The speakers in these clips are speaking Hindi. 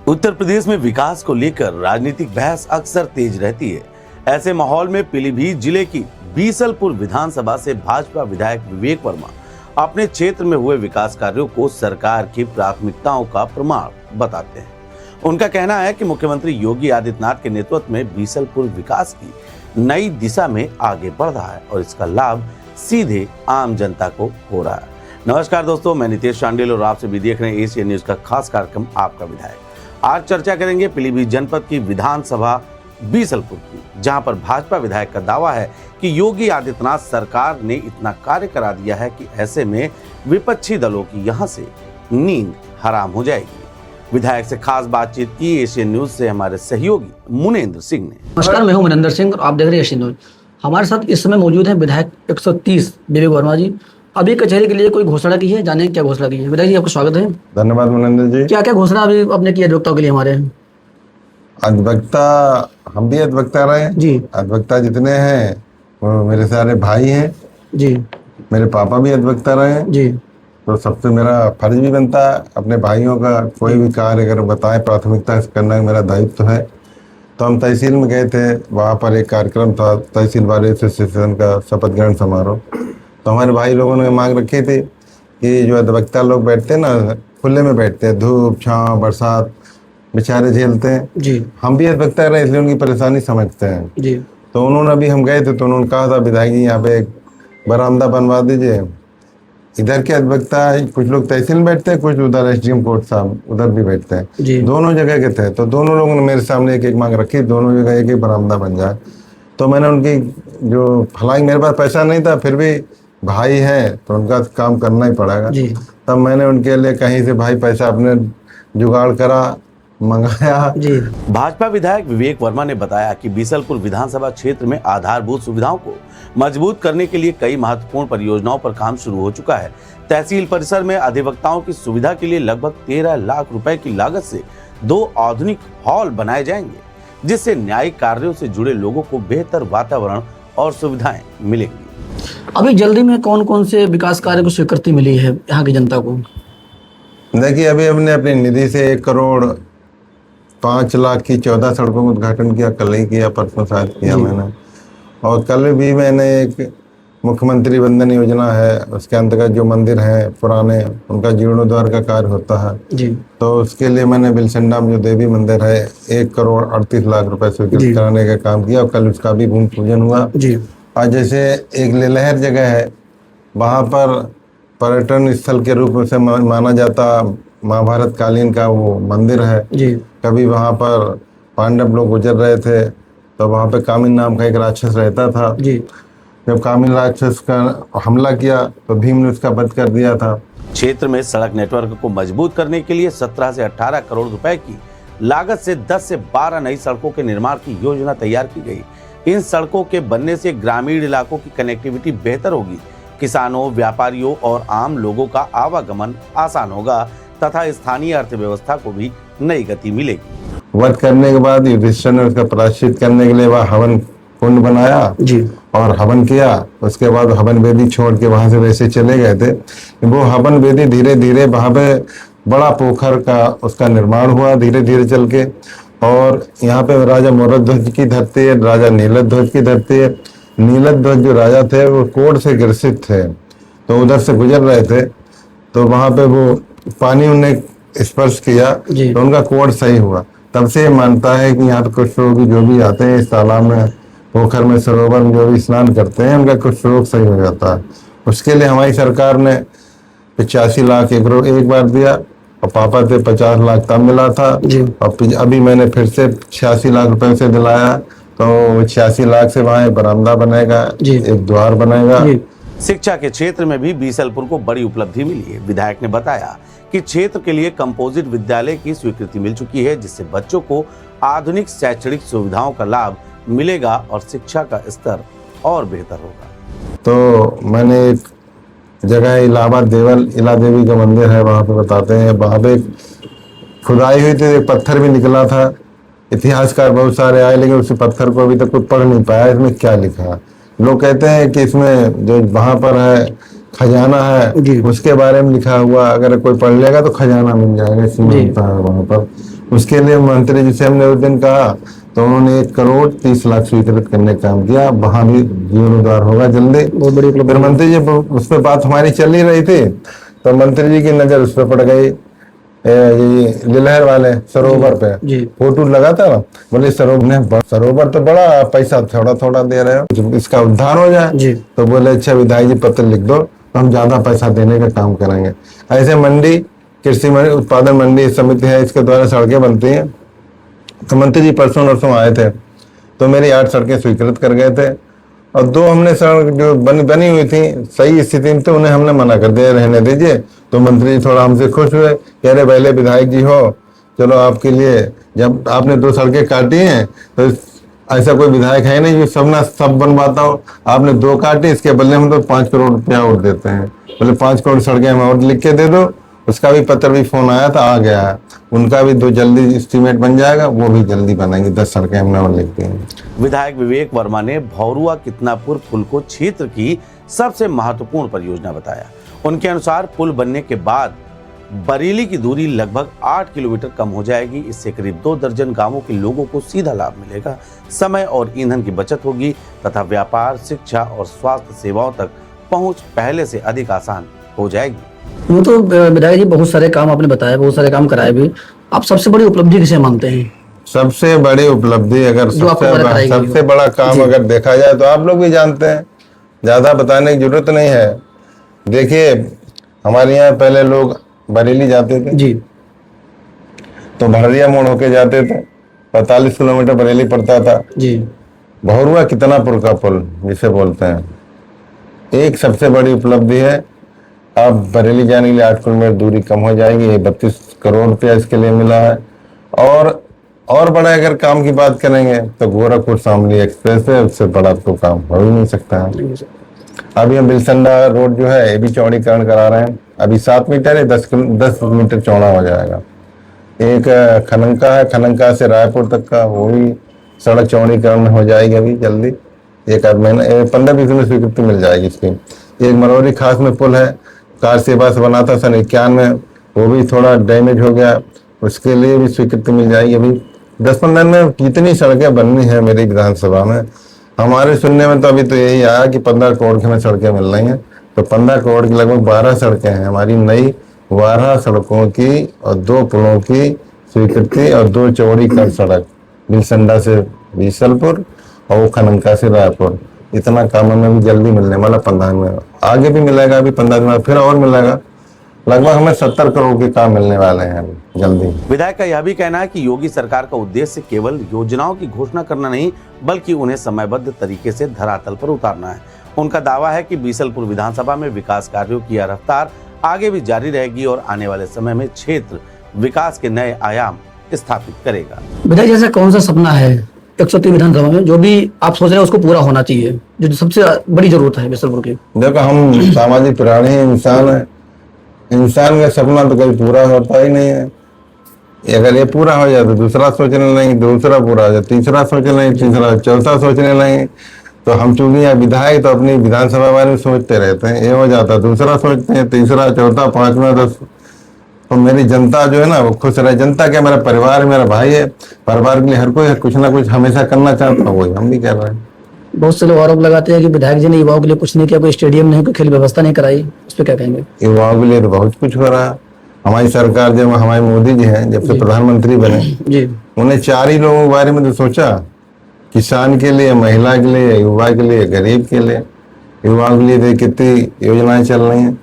उत्तर प्रदेश में विकास को लेकर राजनीतिक बहस अक्सर तेज रहती है। ऐसे माहौल में पीलीभीत जिले की बीसलपुर विधानसभा से भाजपा विधायक विवेक वर्मा अपने क्षेत्र में हुए विकास कार्यों को सरकार की प्राथमिकताओं का प्रमाण बताते हैं। उनका कहना है कि मुख्यमंत्री योगी आदित्यनाथ के नेतृत्व में बीसलपुर विकास की नई दिशा में आगे बढ़ रहा है और इसका लाभ सीधे आम जनता को हो रहा है। नमस्कार दोस्तों, मैं नितेश शांडिल और आप सभी देख रहे हैं एशियन न्यूज का खास कार्यक्रम आपका विधायक। आज चर्चा करेंगे पीलीभीत जनपद की विधानसभा बीसलपुर की, जहां पर भाजपा विधायक का दावा है कि योगी आदित्यनाथ सरकार ने इतना कार्य करा दिया है कि ऐसे में विपक्षी दलों की यहां से नींद हराम हो जाएगी। विधायक से खास बातचीत की एशियन न्यूज से हमारे सहयोगी मुनेंद्र सिंह ने। नमस्कार, मैं हूं मुनेंद्र सिंह और आप देख रहे हैं एशियन न्यूज। हमारे साथ इस समय मौजूद हैं विधायक 130 विवेक वर्मा जी। अभी कचहरी के लिए कोई घोषणा की है, जाने क्या घोषणा की है? विधायक जी, आपका स्वागत है। धन्यवाद मुनेंद्र जी। क्या क्या घोषणा अभी आपने की अधिवक्ताओं के लिए? हमारे अधिवक्ता, हम भी अधिवक्ता रहे हैं जी। अधिवक्ता जितने हैं वो मेरे सारे भाई हैं जी। मेरे पापा भी अधिवक्ता रहे हैं जी। तो सबसे मेरा फर्ज भी बनता है अपने भाइयों का कोई भी कार्य अगर बताएं प्राथमिकता से करना मेरा दायित्व है। तो हम तहसील में गए थे, वहाँ पर एक कार्यक्रम था तहसील बार एसोसिएशन का शपथ ग्रहण समारोह। तो हमारे भाई लोगों ने मांग रखी थी कि जो अधिवक्ता लोग बैठते हैं ना, खुले में बैठते हैं, धूप छाँव बरसात बेचारे झेलते हैं जी। हम भी अधिवक्ता रहे इसलिए उनकी परेशानी समझते हैं जी। तो उन्होंने, अभी हम गए थे तो उन्होंने कहा था विधायक जी यहाँ पे एक बरामदा बनवा दीजिए। इधर के अधिवक्ता कुछ लोग तहसील में बैठते हैं, कुछ उधर एसडीएम कोर्ट साहब उधर भी बैठते हैं, दोनों जगह के थे। तो दोनों लोगों ने मेरे सामने एक एक मांग रखी, दोनों जगह एक एक बरामदा बन जाए। तो मैंने उनकी जो हालांकि मेरे पास पैसा नहीं था फिर भी भाई हैं तो उनका काम करना ही पड़ेगा। तब मैंने उनके लिए कहीं से भाई पैसा अपने जुगाड़ करा, मंगाया। जी। भाजपा विधायक विवेक वर्मा ने बताया कि बीसलपुर विधानसभा क्षेत्र में आधारभूत सुविधाओं को मजबूत करने के लिए कई महत्वपूर्ण परियोजनाओं पर काम शुरू हो चुका है। तहसील परिसर में अधिवक्ताओं की सुविधा के लिए लगभग 13 लाख रुपए की लागत से 2 आधुनिक हॉल बनाए जाएंगे, जिससे न्यायिक कार्यों से जुड़े लोगों को बेहतर वातावरण और सुविधाएं मिलेंगी। अभी जल्दी में कौन कौन से विकास कार्य को स्वीकृति मिली है यहाँ की जनता को? देखिए, अभी हमने अपनी निधि से 1 करोड़ 5 लाख की 14 सड़कों का उद्घाटन किया, कल ही किया, परसों शायद किया मैंने। और कल भी मैंने एक मुख्यमंत्री वंदन योजना है, उसके अंतर्गत जो मंदिर हैं पुराने उनका जीर्णोद्धार का कार्य होता है जी। तो उसके लिए मैंने बिलसंडा में जो देवी मंदिर है 1 करोड़ 38 लाख रुपए स्वीकृत कराने का काम किया और कल उसका भी भूमि पूजन हुआ जी। और जैसे एक लेलहर जगह है, वहाँ पर पर्यटन स्थल के रूप से माना जाता महाभारत कालीन का वो मंदिर है जी। कभी वहाँ पर पांडव लोग गुजर रहे थे तो वहाँ पे कामिन नाम का एक राक्षस रहता था जी। जब कामिन राक्षस का हमला किया तो भीम ने उसका वध कर दिया था। क्षेत्र में सड़क नेटवर्क को मजबूत करने के लिए 17 से 18 करोड़ रुपए की लागत से 10 से 12 नई सड़कों के निर्माण की योजना तैयार की गई। इन सड़कों के बनने से ग्रामीण इलाकों की कनेक्टिविटी बेहतर होगी, किसानों, व्यापारियों और आम लोगों का आवागमन आसान होगा तथा स्थानीय अर्थव्यवस्था को भी नई गति मिलेगी। वध करने के बाद युधिष्ठिर ने उसका प्रायश्चित करने के लिए वह हवन कुंड बनाया जी और हवन किया। उसके बाद हवन वेदी छोड़ के वहां से वैसे चले गए थे। वो हवन वेदी धीरे धीरे वहां पे बड़ा पोखर का उसका निर्माण हुआ धीरे धीरे चल के। और यहाँ पे राजा मोरध्वज की धरती है, राजा नीलध्वज की धरती है। नीलध्वज जो राजा थे वो कोढ़ से ग्रसित थे, तो उधर से गुजर रहे थे तो वहां पे वो पानी उन्हें स्पर्श किया तो उनका कोढ़ सही हुआ। तब से ये मानता है कि यहाँ पे कुछ लोग जो भी आते हैं इस तालाब में, पोखर में, सरोवर में जो भी स्नान करते हैं उनका कुछ रोग सही हो जाता है। उसके लिए हमारी सरकार ने 85 लाख एक बार दिया और पापा थे 50 लाख तब मिला था और अभी मैंने फिर से 86 लाख रुपए से दिलाया। तो 86 लाख से वहाँ बरामदा बनेगा, एक द्वार बनेगा। शिक्षा के क्षेत्र में भी बीसलपुर को बड़ी उपलब्धि मिली है। विधायक ने बताया कि क्षेत्र के लिए कंपोजिट विद्यालय की स्वीकृति मिल चुकी है, जिससे बच्चों को आधुनिक शैक्षणिक सुविधाओं का लाभ मिलेगा और शिक्षा का स्तर और बेहतर होगा। तो मैंने एक जगह इलाहाबाद इला देवी का मंदिर है, वहाँ पे बताते हैं, वहाँ पे खुदाई हुई थी, एक पत्थर भी निकला था। इतिहासकार बहुत सारे आए लेकिन उस पत्थर को अभी तक कोई पढ़ नहीं पाया इसमें क्या लिखा। लोग कहते हैं कि इसमें जो वहाँ पर है खजाना है उसके बारे में लिखा हुआ, अगर कोई पढ़ लेगा तो खजाना मिल जाएगा, इसमें मिलता है वहाँ पर। उसके लिए मंत्री जी से हमने उस दिन कहा तो उन्होंने 1,30,00,000 स्वीकृत करने का काम किया। वहां भी जीर्णोद्धार होगा जल्दी। बहुत बड़ी उपलब्धि। फिर मंत्री जी उस पर बात हमारी चल ही रही थी तो मंत्री जी की नजर उस पर पड़ गई, ये लिलहर वाले सरोवर पे जी। फोटो लगा था ना, बोले सरोवर तो बड़ा, पैसा थोड़ा थोड़ा दे रहे हो, इसका उद्धार हो जाए जी। तो बोले अच्छा विधायक जी पत्र लिख दो तो हम ज्यादा पैसा देने का काम करेंगे। ऐसे मंडी, कृषि उत्पादन मंडी समिति है, इसके द्वारा सड़कें बनती हैं। तो मंत्री जी परसों नरसों आए थे तो मेरी 8 सड़कें स्वीकृत कर गए थे और 2 हमने सड़क जो बनी हुई थी सही स्थिति में, तो उन्हें हमने मना कर दिया रहने दीजिए। तो मंत्री जी थोड़ा हमसे खुश हुए, कह रहे पहले विधायक जी हो, चलो आपके लिए, जब आपने 2 सड़कें काटी हैं तो ऐसा कोई विधायक है नहीं जो सब बनवाता हो, आपने 2 काटी, इसके बदले हम तो 5 करोड़ रुपया और देते हैं। बोले 5 करोड़ सड़कें हम और लिख के दे दो। उसका भी पत्र भी फोन आया था, आ गया है, उनका भी 2 जल्दी एस्टीमेट बन जाएगा, वो भी जल्दी बनाएंगे। 10 सड़कें हमने और लिख दी हैं। विधायक विवेक वर्मा ने भौरुआ कितनापुर पुल को क्षेत्र की सबसे महत्वपूर्ण परियोजना बताया। उनके अनुसार पुल बनने के बाद बरेली की दूरी लगभग 8 किलोमीटर कम हो जाएगी। इससे करीब 2 दर्जन गांवों के लोगों को सीधा लाभ मिलेगा, समय और ईंधन की बचत होगी तथा व्यापार, शिक्षा और स्वास्थ्य सेवाओं तक पहुंच पहले से अधिक आसान हो जाएगी। वो तो विधायक जी बहुत सारे काम आपने बताया, बहुत सारे काम कराए भी। आप सबसे बड़ी उपलब्धि किसे मानते हैं? सबसे बड़ी उपलब्धि अगर सबसे बड़ा काम अगर देखा जाए तो आप लोग भी जानते हैं, ज्यादा बताने की जरूरत नहीं है। देखिए हमारे यहाँ पहले लोग बरेली जाते थे जी, तो भररिया मोड़ होके जाते थे, 45 किलोमीटर बरेली पड़ता था जी। भौरुआ कितनापुर का पुल जिसे बोलते हैं, एक सबसे बड़ी उपलब्धि है। अब बरेली जाने के लिए 8 किलोमीटर दूरी कम हो जाएगी। 32 करोड़ रुपया इसके लिए मिला है। और बड़ा अगर काम की बात करेंगे तो गोरखपुर शामली एक्सप्रेस है, उससे बड़ा तो काम हो ही नहीं सकता है। अभी हम बिलसंडा रोड जो है ये भी चौड़ीकरण करा रहे हैं। अभी 7 मीटर है, 10 मीटर चौड़ा हो जाएगा। एक खनंका है, खनंका से रायपुर तक का, वो भी सड़क चौड़ीकरण हो जाएगी अभी जल्दी, 1 महीना 15-20 दिन में स्वीकृति मिल जाएगी इसकी। एक मरौरी खास में पुल है, कार सेवा से बना था सन 91, वो भी थोड़ा डैमेज हो गया, उसके लिए भी स्वीकृति मिल जाएगी। अभी 10-15 दिन में कितनी सड़कें बननी है मेरी विधानसभा में, हमारे सुनने में तो अभी तो यही आया कि 15 करोड़ की हमें सड़कें मिल रही हैं। तो 15 करोड़ की लगभग 12 सड़कें हैं हमारी नई, 12 सड़कों की और 2 पुलों की स्वीकृति और 2 चौड़ीकरण सड़क बिलसंडा से बीसलपुर और वो खनंका से रायपुर। इतना काम हमें भी जल्दी मिलने वाला, 15 में आगे भी मिलेगा, अभी 15 दिन में फिर और मिलेगा। लगभग हमें 70 करोड़ के काम मिलने वाले हैं जल्दी। विधायक का यह भी कहना है कि योगी सरकार का उद्देश्य केवल योजनाओं की घोषणा करना नहीं, बल्कि उन्हें समयबद्ध तरीके से धरातल पर उतारना है। उनका दावा है कि बीसलपुर विधानसभा में विकास कार्यों की यह रफ्तार आगे भी जारी रहेगी और आने वाले समय में क्षेत्र विकास के नए आयाम स्थापित करेगा। विधायक जैसा कौन सा सपना है 103 विधानसभा में जो भी आप सोच रहे हैं उसको पूरा होना चाहिए, जो सबसे बड़ी जरूरत है बीसलपुर की? देखो हम सामाजिक प्राणी हैं, इंसान है, इंसान का सपना तो कभी पूरा होता ही नहीं है। अगर ये पूरा हो जाए तो दूसरा सोचने लगेंगे, दूसरा पूरा हो जाए तीसरा सोचने लगेंगे, तीसरा चौथा सोचने लगेंगे। तो हम चूंकि यहाँ विधायक तो अपनी विधानसभा बारे में सोचते रहते हैं, ये हो जाता दूसरा सोचते हैं, तीसरा चौथा 5वां 10। तो मेरी जनता जो है ना वो खुश रहे। जनता क्या, मेरा परिवार है, मेरा भाई है, परिवार के लिए हर कोई कुछ ना कुछ हमेशा करना चाहता है, वही हम भी कर रहे हैं। बहुत से लोग आरोप लगाते हैं कि विधायक जी ने युवाओं के लिए कुछ नहीं किया, कोई स्टेडियम नहीं, कोई खेल व्यवस्था नहीं कराई, उस पर क्या कहेंगे? युवाओं के लिए तो बहुत कुछ हो रहा है। हमारी सरकार जब हमारे मोदी जी हैं, जब से प्रधानमंत्री बने जी, उन्हें 4 ही लोगों के बारे में तो सोचा, किसान के लिए, महिला के लिए, युवा के लिए, गरीब के लिए। युवाओं के लिए कितनी योजनाएं चल रही हैं,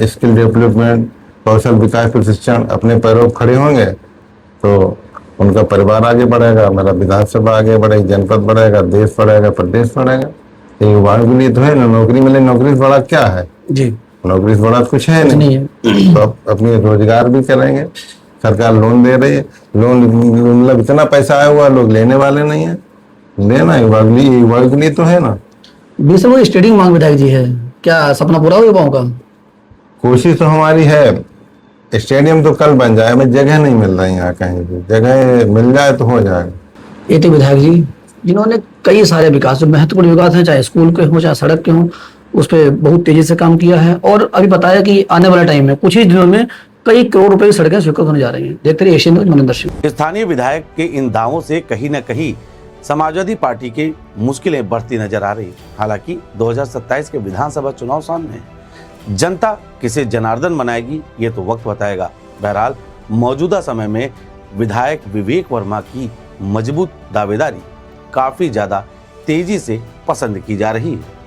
स्किल डेवलपमेंट, कौशल विकास प्रशिक्षण। अपने पैरों पर खड़े होंगे तो उनका परिवार आगे बढ़ेगा, हमारा विधानसभा आगे बढ़ेगी, जनपद बढ़ेगा, देश बढ़ेगा, प्रदेश बढ़ेगा। तो युवाओं के लिए तो है ना, नौकरी मिले, नौकरी से बड़ा क्या है जी, नौकरी से बड़ा कुछ है नहीं है। तो अपनी रोजगार भी करेंगे। सरकार लोन दे रही है, लोन मतलब इतना पैसा आया हुआ, लोग लेने वाले नहीं है। लेना युवाओं के लिए तो है ना। बीसलपुर स्टेडियम मांग विधायक जी है, क्या सपना पूरा हो युवाओं का? कोशिश तो हमारी है, स्टेडियम तो कल बन जाए, हमें जगह नहीं मिल रही यहाँ कहीं भी, जगह मिल जाए तो हो जाएगा। ये तो विधायक जी जिन्होंने कई सारे विकास, जो महत्वपूर्ण विकास हैं, चाहे स्कूल के हों चाहे सड़क के हों, उस पर बहुत तेजी से काम किया है। और अभी बताया कि आने वाले टाइम में कुछ ही दिनों में कई करोड़ रुपए की सड़कें स्वीकृत होने जा रही हैं। देखते रहिए एशियन न्यूज, मनिंदर सिंह। स्थानीय विधायक के इन दावों से कहीं न कहीं समाजवादी पार्टी की मुश्किलें बढ़ती नजर आ रही। हालांकि 2027 के विधानसभा चुनाव सामने है। जनता किसे जनार्दन बनाएगी ये तो वक्त बताएगा। बहरहाल मौजूदा समय में विधायक विवेक वर्मा की मजबूत दावेदारी काफी ज्यादा तेजी से पसंद की जा रही है।